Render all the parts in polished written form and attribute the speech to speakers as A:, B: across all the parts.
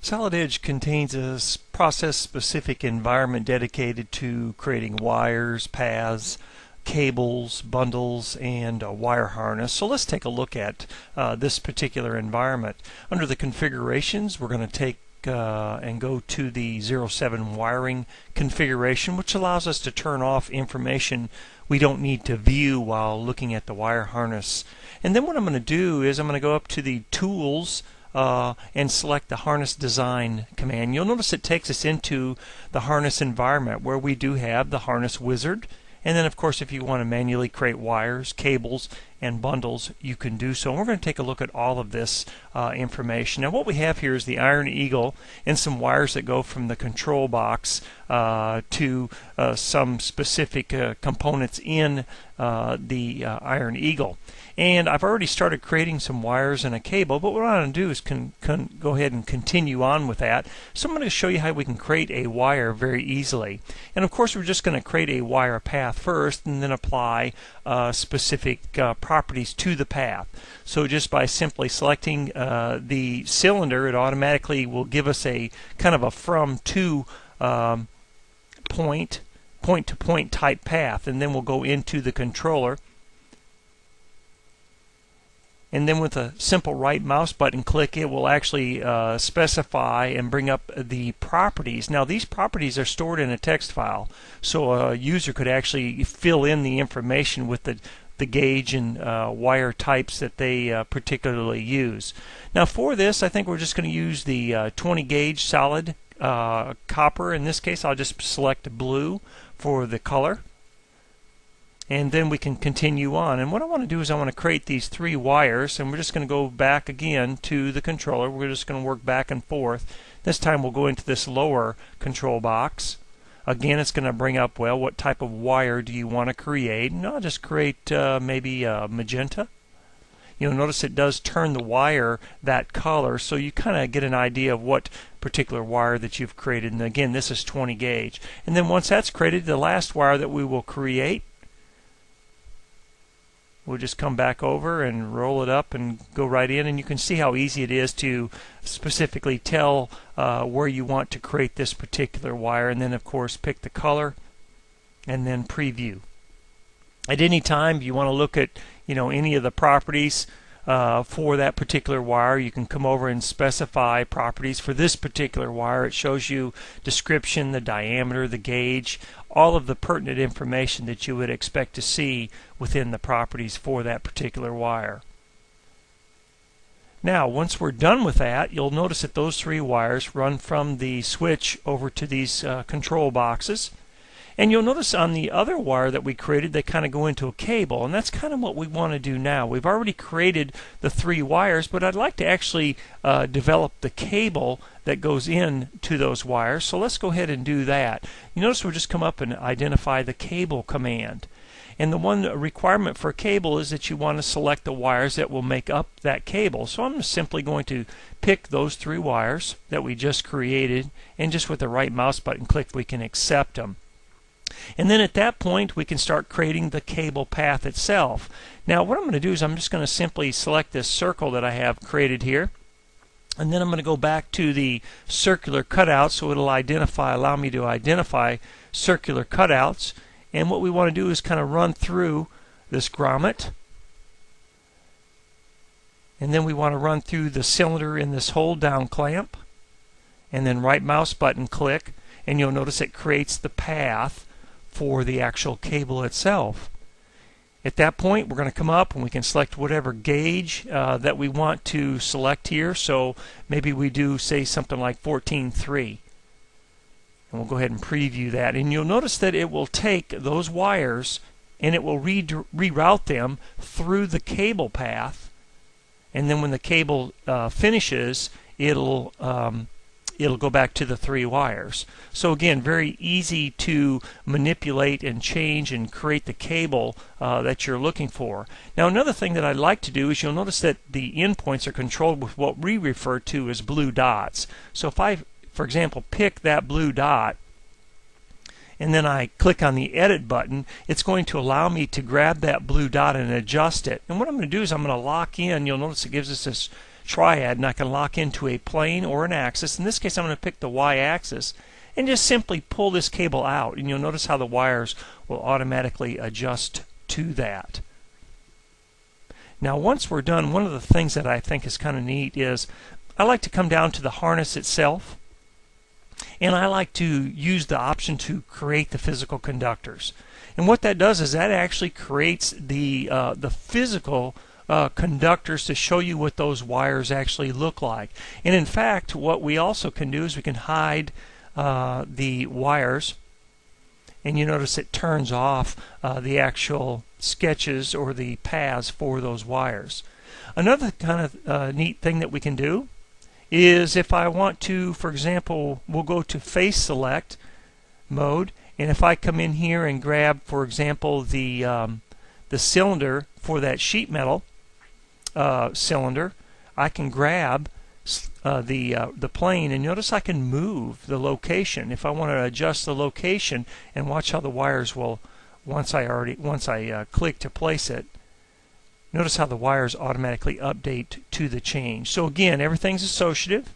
A: Solid Edge contains a process-specific environment dedicated to creating wires, paths, cables, bundles, and a wire harness. So let's take a look at this particular environment. Under the configurations, we're going to take and go to the 07 wiring configuration, which allows us to turn off information we don't need to view while looking at the wire harness. And then what I'm going to do is I'm going to go up to the Tools and select the Harness Design command. You'll notice it takes us into the harness environment where we do have the harness wizard. And then, of course, if you want to manually create wires, cables, and bundles, you can do so. And we're going to take a look at all of this information. Now, what we have here is the Iron Eagle and some wires that go from the control box to some specific components in the Iron Eagle. And I've already started creating some wires and a cable, but what I want to do is go ahead and continue on with that. So I'm going to show you how we can create a wire very easily. And of course, we're just going to create a wire path first and then apply specific properties to the path. So just by simply selecting the cylinder, it automatically will give us a kind of a from-to point-to-point type path, and then we'll go into the controller. And then with a simple right mouse button click, it will actually specify and bring up the properties. Now these properties are stored in a text file, so a user could actually fill in the information with the gauge and wire types that they particularly use. Now for this, I think we're just going to use the 20 gauge solid copper. In this case, I'll just select blue for the color. And then we can continue on. And what I want to do is I want to create these 3 wires, and we're just going to go back again to the controller. We're just going to work back and forth. This time we'll go into this lower control box. Again, it's going to bring up, well, what type of wire do you want to create? And I'll just create maybe magenta. You'll notice it does turn the wire that color, so you kind of get an idea of what particular wire that you've created. And again, this is 20 gauge. And then once that's created, the last wire that we will create, we'll just come back over and roll it up and go right in, and you can see how easy it is to specifically tell where you want to create this particular wire, and then of course pick the color and then preview. At any time you want to look at any of the properties for that particular wire, you can come over and specify properties. For this particular wire, it shows you description, the diameter, the gauge, all of the pertinent information that you would expect to see within the properties for that particular wire. Now, once we're done with that, you'll notice that those 3 wires run from the switch over to these control boxes. And you'll notice on the other wire that we created, they kind of go into a cable, and that's kind of what we want to do now. We've already created the 3 wires, but I'd like to actually develop the cable that goes in to those wires. So let's go ahead and do that. You notice we'll just come up and identify the cable command. And the one requirement for a cable is that you want to select the wires that will make up that cable. So I'm simply going to pick those 3 wires that we just created, and just with the right mouse button click, we can accept them. And then at that point, we can start creating the cable path itself. Now what I'm going to do is I'm just going to simply select this circle that I have created here, and then I'm going to go back to the circular cutout, so it'll allow me to identify circular cutouts. And what we want to do is kind of run through this grommet, and then we want to run through the cylinder in this hold down clamp, and then right mouse button click, and you'll notice it creates the path for the actual cable itself. At that point, we're going to come up and we can select whatever gauge that we want to select here. So maybe we do, say, something like 14.3. And we'll go ahead and preview that. And you'll notice that it will take those wires and it will reroute them through the cable path. And then when the cable finishes, it'll go back to the 3 wires. So again, very easy to manipulate and change and create the cable that you're looking for. Now another thing that I'd like to do is you'll notice that the endpoints are controlled with what we refer to as blue dots. So if I, for example, pick that blue dot and then I click on the edit button, it's going to allow me to grab that blue dot and adjust it. And what I'm going to do is I'm going to lock in. You'll notice it gives us this triad, and I can lock into a plane or an axis. In this case, I'm going to pick the y-axis and just simply pull this cable out, and you'll notice how the wires will automatically adjust to that. Now once we're done, one of the things that I think is kind of neat is I like to come down to the harness itself, and I like to use the option to create the physical conductors. And what that does is that actually creates the physical conductors to show you what those wires actually look like. And in fact, what we also can do is we can hide the wires, and you notice it turns off the actual sketches or the paths for those wires. Another kind of neat thing that we can do is if I want to, for example, we'll go to face select mode, and if I come in here and grab, for example, the cylinder for that sheet metal cylinder, I can grab the plane, and notice I can move the location if I want to adjust the location, and watch how the wires will, once I click to place it, notice how the wires automatically update to the change. So again, everything's associative.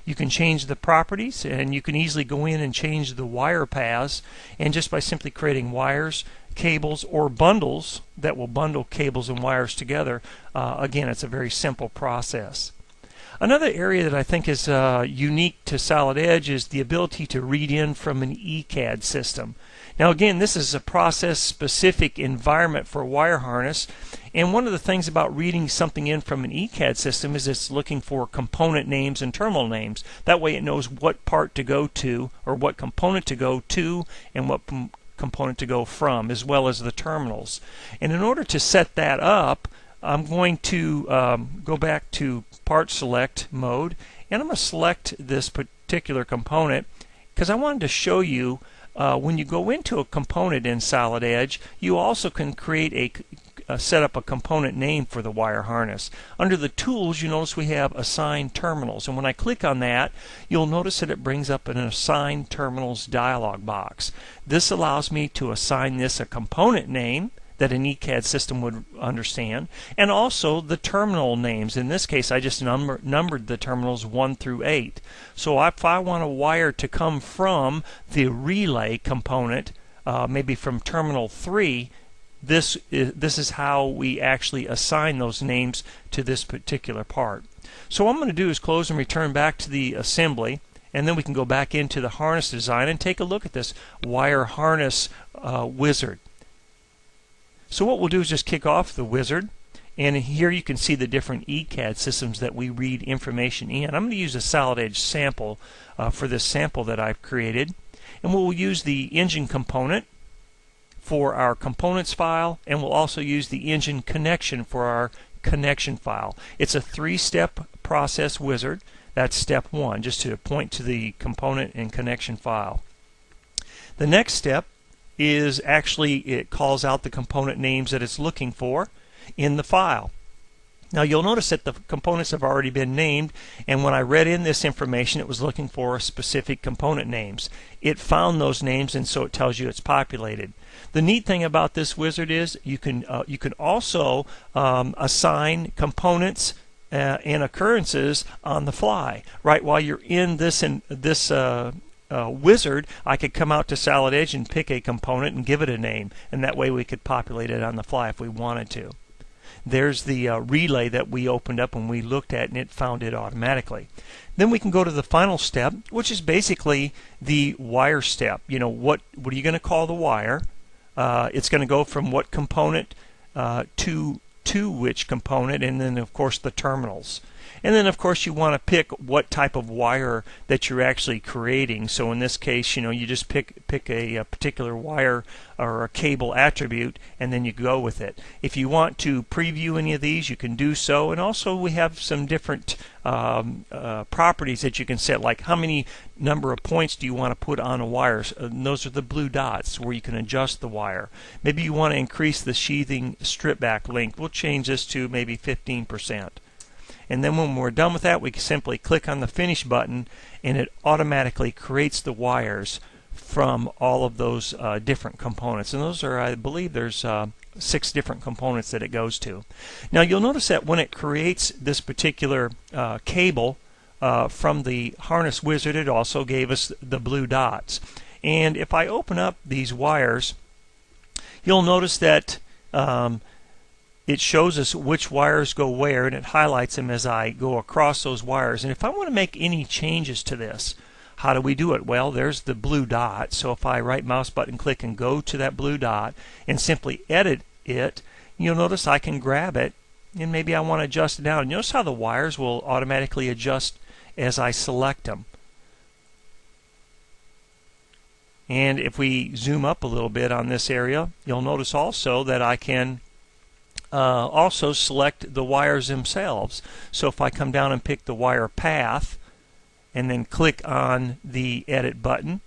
A: You can change the properties, and you can easily go in and change the wire paths, and just by simply creating wires, cables, or bundles that will bundle cables and wires together, again, it's a very simple process. Another area that I think is unique to Solid Edge is the ability to read in from an ECAD system. Now again, this is a process-specific environment for a wire harness, and one of the things about reading something in from an ECAD system is it's looking for component names and terminal names. That way it knows what part to go to, or what component to go to, and what component to go from, as well as the terminals. And in order to set that up, I'm going to go back to part select mode, and I'm going to select this particular component because I wanted to show you when you go into a component in Solid Edge, you also can create set up a component name for the wire harness. Under the tools, you notice we have assign terminals, and when I click on that, you'll notice that it brings up an assign terminals dialog box. This allows me to assign this a component name that an ECAD system would understand, and also the terminal names. In this case, I just numbered the terminals 1 through 8. So if I want a wire to come from the relay component, maybe from terminal 3, this is how we actually assign those names to this particular part. So what I'm going to do is close and return back to the assembly, and then we can go back into the harness design and take a look at this wire harness wizard. So what we'll do is just kick off the wizard, and here you can see the different ECAD systems that we read information in. I'm going to use a Solid Edge sample for this sample that I've created, and we'll use the engine component for our components file, and we'll also use the engine connection for our connection file. It's a 3-step process wizard. That's step 1, just to point to the component and connection file. The next step is actually it calls out the component names that it's looking for in the file. Now you'll notice that the components have already been named, and when I read in this information, it was looking for specific component names. It found those names, and so it tells you it's populated. The neat thing about this wizard is you can also assign components and occurrences on the fly. Right while you're in this wizard, I could come out to Solid Edge and pick a component and give it a name, and that way we could populate it on the fly if we wanted to. There's the relay that we opened up and we looked at, and it found it automatically. Then we can go to the final step, which is basically the wire step. You know, what are you going to call the wire? It's going to go from what component to which component, and then of course the terminals. And then of course you want to pick what type of wire that you're actually creating. So in this case, you know, you just pick a particular wire or a cable attribute, and then you go with it. If you want to preview any of these, you can do so. And also we have some different properties that you can set, like how many number of points do you want to put on a wire. And those are the blue dots where you can adjust the wire. Maybe you want to increase the sheathing strip back length. We'll change this to maybe 15%. And then when we're done with that, we can simply click on the Finish button, and it automatically creates the wires from all of those different components. And those are, I believe there's 6 different components that it goes to. Now you'll notice that when it creates this particular cable from the harness wizard, it also gave us the blue dots. And if I open up these wires, you'll notice that it shows us which wires go where, and it highlights them as I go across those wires. And if I want to make any changes to this, how do we do it? Well, there's the blue dot. So if I right mouse button click and go to that blue dot and simply edit it, you'll notice I can grab it and maybe I want to adjust it down. Notice how the wires will automatically adjust as I select them. And if we zoom up a little bit on this area, you'll notice also that I can also select the wires themselves. So if I come down and pick the wire path and then click on the edit button,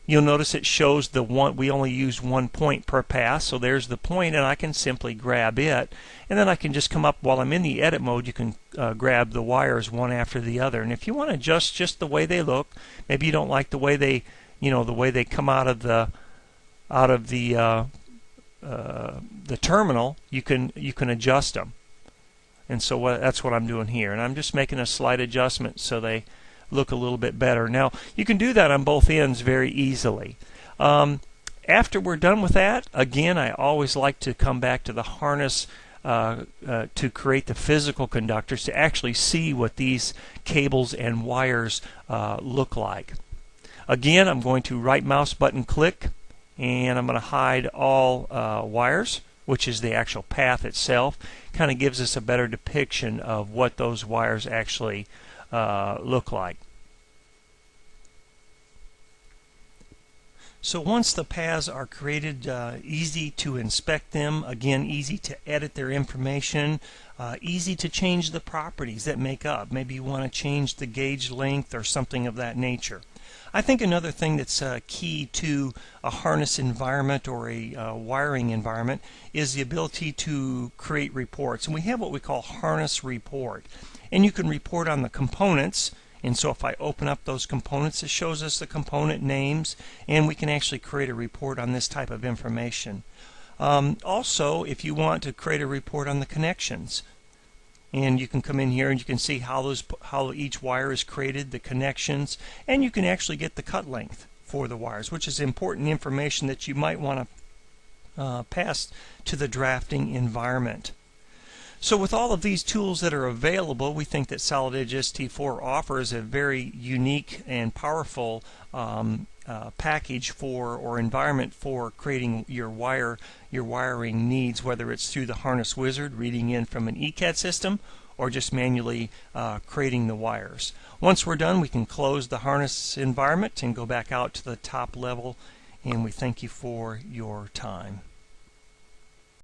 A: you'll notice it shows the one. We only use 1 point per pass, so there's the point, and I can simply grab it, and then I can just come up while I'm in the edit mode. You can grab the wires one after the other, and if you want to adjust just the way they look, maybe you don't like the way they, the way they come out of the terminal, you can adjust them. And so that's what I'm doing here, and I'm just making a slight adjustment so they look a little bit better. Now you can do that on both ends very easily. After we're done with that, again, I always like to come back to the harness to create the physical conductors to actually see what these cables and wires look like. Again, I'm going to right mouse button click, and I'm going to hide all wires, which is the actual path itself. Kind of gives us a better depiction of what those wires actually look like. So once the paths are created, easy to inspect them, again easy to edit their information, easy to change the properties that make up. Maybe you want to change the gauge length or something of that nature. I think another thing that's key to a harness environment or a wiring environment is the ability to create reports. And we have what we call harness report. And you can report on the components. And so if I open up those components, it shows us the component names, and we can actually create a report on this type of information. Also, if you want to create a report on the connections, and you can come in here and you can see how each wire is created, the connections, and you can actually get the cut length for the wires, which is important information that you might want to pass to the drafting environment. So with all of these tools that are available, we think that Solid Edge ST4 offers a very unique and powerful package for or environment for creating your wiring needs, whether it's through the harness wizard, reading in from an ECAD system, or just manually creating the wires. Once we're done, we can close the harness environment and go back out to the top level, and we thank you for your time.